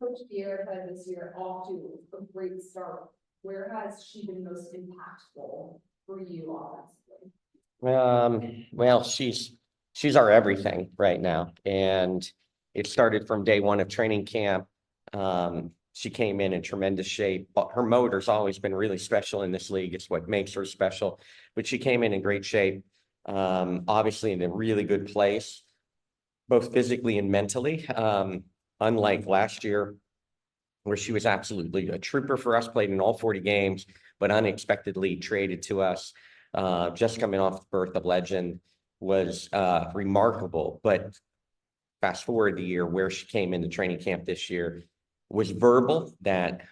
Coach De'Erica this year off to a great start. Where has she been most impactful for you offensively? Well, she's our everything right now, and it started from day one of training camp. She came in tremendous shape. Her motor's always been really special in this league. It's what makes her special. But she came in great shape, obviously in a really good place, both physically and mentally. Unlike last year, where she was absolutely a trooper for us, played in all 40 games, but unexpectedly traded to us, just coming off the birth of legend, was remarkable. But fast forward the year where she came into training camp this year, was verbal that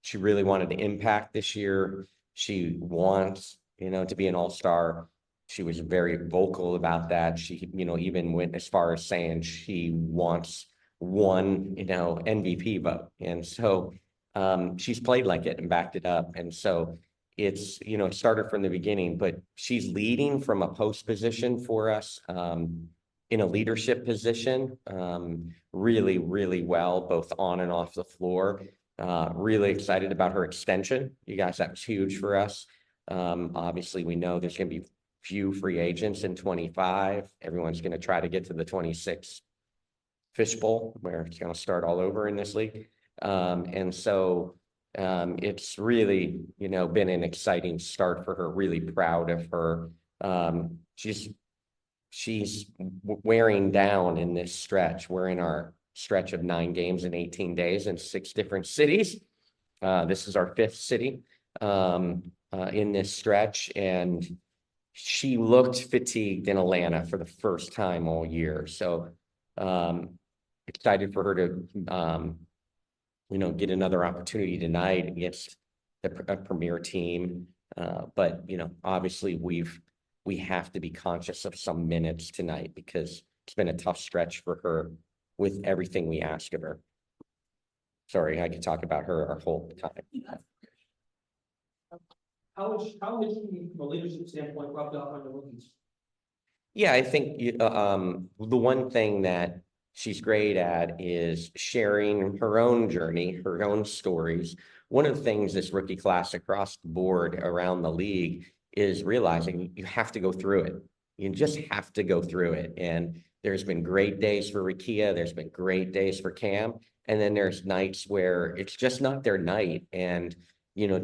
she really wanted to impact this year. She wants, to be an all-star. She was very vocal about that. She, even went as far as saying she wants one, MVP vote. And so she's played like it and backed it up. And so it's, it started from the beginning, but she's leading from a post position for us. In a leadership position, really, really well, both on and off the floor. Really excited about her extension. You guys, that was huge for us. Obviously, we know there's going to be few free agents in 25. Everyone's going to try to get to the 26 fishbowl, where it's going to start all over in this league. And so it's really, been an exciting start for her. Really proud of her. She's wearing down in this stretch. We're in our stretch of 9 games in 18 days in 6 different cities. This is our 5th city in this stretch, and she looked fatigued in Atlanta for the first time all year. So excited for her to get another opportunity tonight against a premier team. But obviously we have to be conscious of some minutes tonight, because it's been a tough stretch for her with everything we ask of her. Sorry, I could talk about her our whole time. How would you, from a leadership standpoint, rubbed off on the rookies? Yeah, I think the one thing that she's great at is sharing her own journey, her own stories. One of the things this rookie class across the board around the league is realizing you have to go through it. You just have to go through it. And there's been great days for Rakia. There's been great days for Cam. And then there's nights where it's just not their night. And,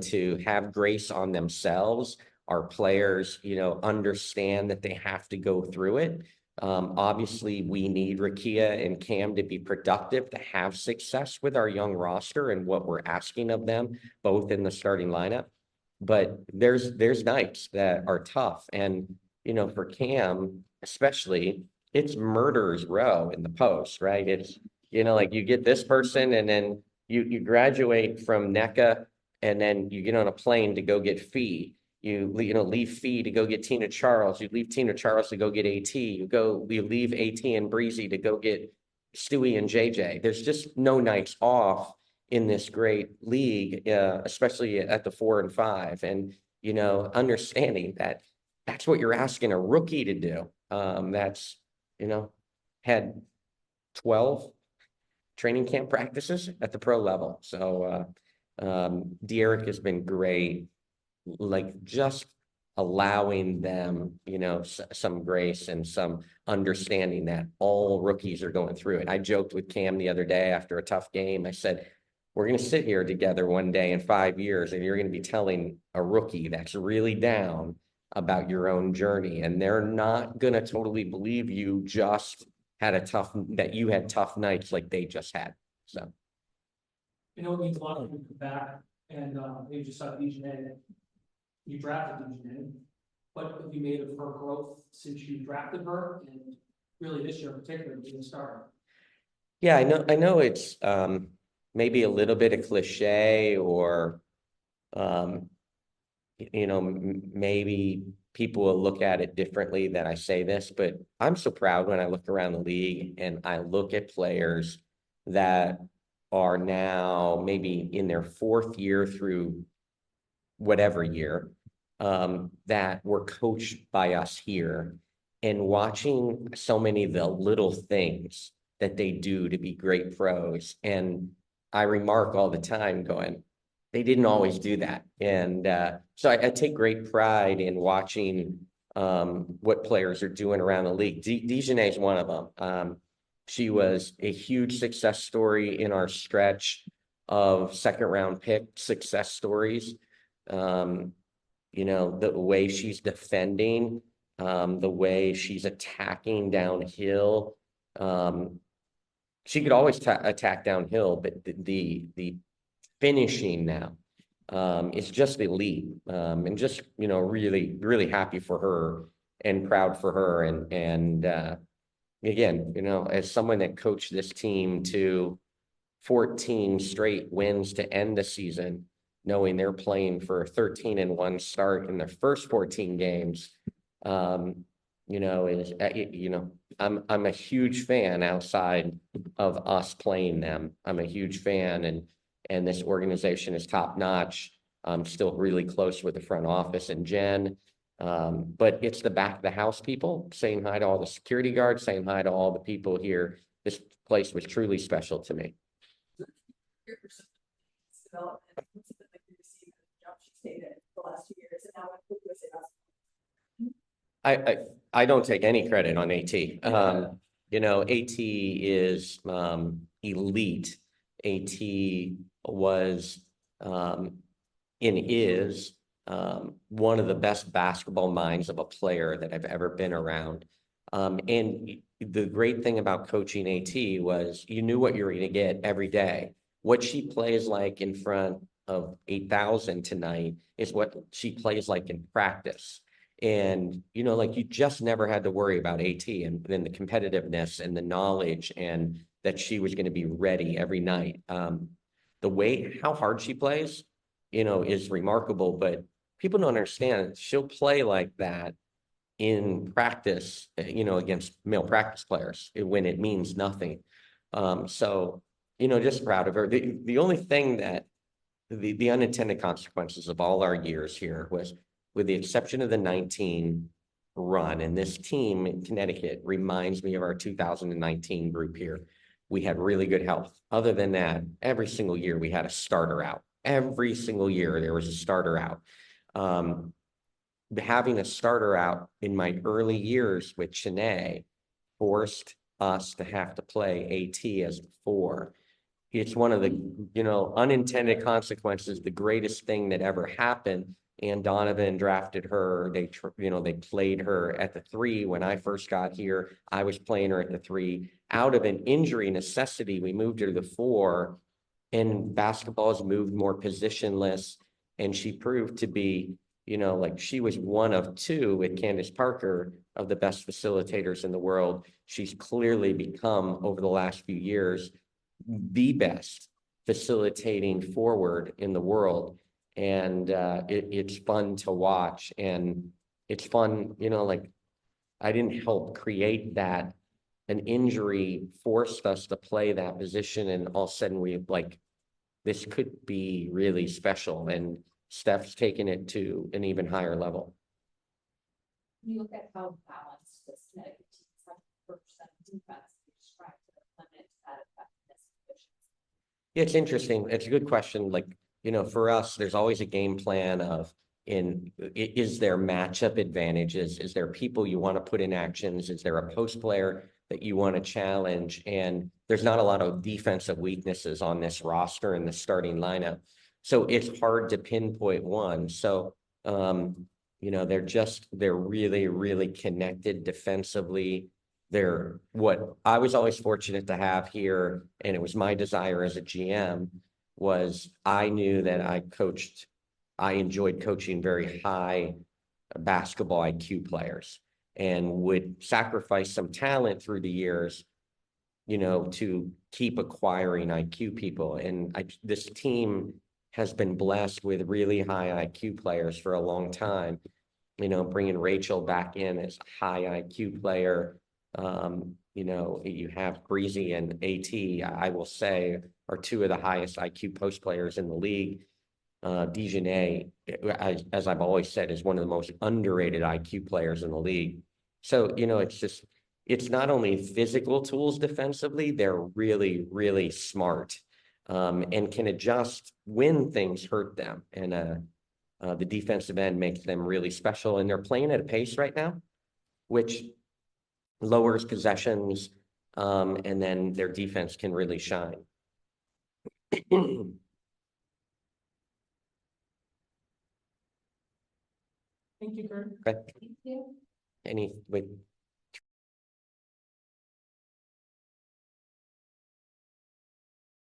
to have grace on themselves, our players, understand that they have to go through it. Obviously, we need Rakia and Cam to be productive, to have success with our young roster and what we're asking of them, both in the starting lineup. But there's nights that are tough. And, for Cam, especially, it's murderer's row in the post, right? It's, like you get this person, and then you graduate from NECA, and then you get on a plane to go get Fee. You leave Fee to go get Tina Charles. You leave Tina Charles to go get AT. You leave AT and Breezy to go get Stewie and JJ. There's just no nights off in this great league, especially at the 4 and 5. And, understanding that that's what you're asking a rookie to do. That's, had 12 training camp practices at the pro level. So De'Erica has been great, like just allowing them, some grace and some understanding that all rookies are going through it. I joked with Cam the other day after a tough game. I said, we're going to sit here together one day in 5 years, and you're going to be telling a rookie that's really down about your own journey. And they're not going to totally believe you just had that you had tough nights like they just had. So. It means a lot of people come back, and you just saw DJA. You drafted DJA. What have you made of her growth since you drafted her, and really this year in particular being a starter? Yeah, I know it's maybe a little bit of cliche, or maybe people will look at it differently that I say this, but I'm so proud when I look around the league and I look at players that are now maybe in their 4th year through whatever year, that were coached by us here, and watching so many of the little things that they do to be great pros. And I remark all the time going, they didn't always do that. And so I take great pride in watching what players are doing around the league. Dejanay is one of them. She was a huge success story in our stretch of second round pick success stories. You know, the way she's defending, the way she's attacking downhill. She could always attack downhill, but the finishing now is just elite. And just, you know, really, really happy for her and proud for her. And again, you know, as someone that coached this team to 14 straight wins to end the season, knowing they're playing for a 13-1 start in their first 14 games, you know, I'm a huge fan outside of us playing them. I'm a huge fan, and this organization is top notch. I'm still really close with the front office and Jen. But it's the back of the house people saying hi to all the security guards, saying hi to all the people here. This place was truly special to me. Development, what's it been like to see the job she's taken the last 2 years, and now with USA basketball? I don't take any credit on AT. You know, AT is elite. AT was and is one of the best basketball minds of a player that I've ever been around. And the great thing about coaching AT was you knew what you were going to get every day. What she plays like in front of 8,000 tonight is what she plays like in practice. And, you know, like you just never had to worry about AT and then the competitiveness and the knowledge and that she was going to be ready every night. The way, how hard she plays, you know, is remarkable, but people don't understand. She'll play like that in practice, you know, against male practice players when it means nothing. So, you know, just proud of her. The only thing that the unintended consequences of all our years here was, with the exception of the 19 run, and this team in Connecticut reminds me of our 2019 group here. We had really good health. Other than that, every single year we had a starter out. Every single year there was a starter out. Having a starter out in my early years with Chennai forced us to have to play AT as the 4. It's one of the, you know, unintended consequences, the greatest thing that ever happened. And Donovan drafted her. They played her at the 3 when I first got here. I was playing her at the 3. Out of an injury necessity, we moved her to the 4, and basketball has moved more positionless. And she proved to be, you know, like she was one of 2 with Candace Parker of the best facilitators in the world. She's clearly become, over the last few years, the best facilitating forward in the world. And it's fun to watch, and it's fun, you know, like I didn't help create that. An injury forced us to play that position, and all of a sudden we like, this could be really special, and Steph's taken it to an even higher level. You look at how balanced this Connecticut team is, like 4% defense, which trying to limit that effectiveness. Yeah, it's interesting. It's a good question. Like, you know, for us, there's always a game plan of, is there matchup advantages? Is there people you want to put in actions? Is there a post player that you want to challenge? And there's not a lot of defensive weaknesses on this roster in the starting lineup. So it's hard to pinpoint one. So, you know, they're really, really connected defensively. They're what I was always fortunate to have here, and it was my desire as a GM, was I knew that I enjoyed coaching very high basketball IQ players and would sacrifice some talent through the years, you know, to keep acquiring IQ people. And this team has been blessed with really high IQ players for a long time. You know, bringing Rachel back in as a high IQ player. You know, you have Breezy and AT, I will say, are 2 of the highest IQ post players in the league. Dejanay, as I've always said, is one of the most underrated IQ players in the league. So, you know, it's just, it's not only physical tools defensively, they're really, really smart. And can adjust when things hurt them. And the defensive end makes them really special, and they're playing at a pace right now, which lowers possessions, and then their defense can really shine. Thank you, Curt. Okay. Thank you. Any, wait,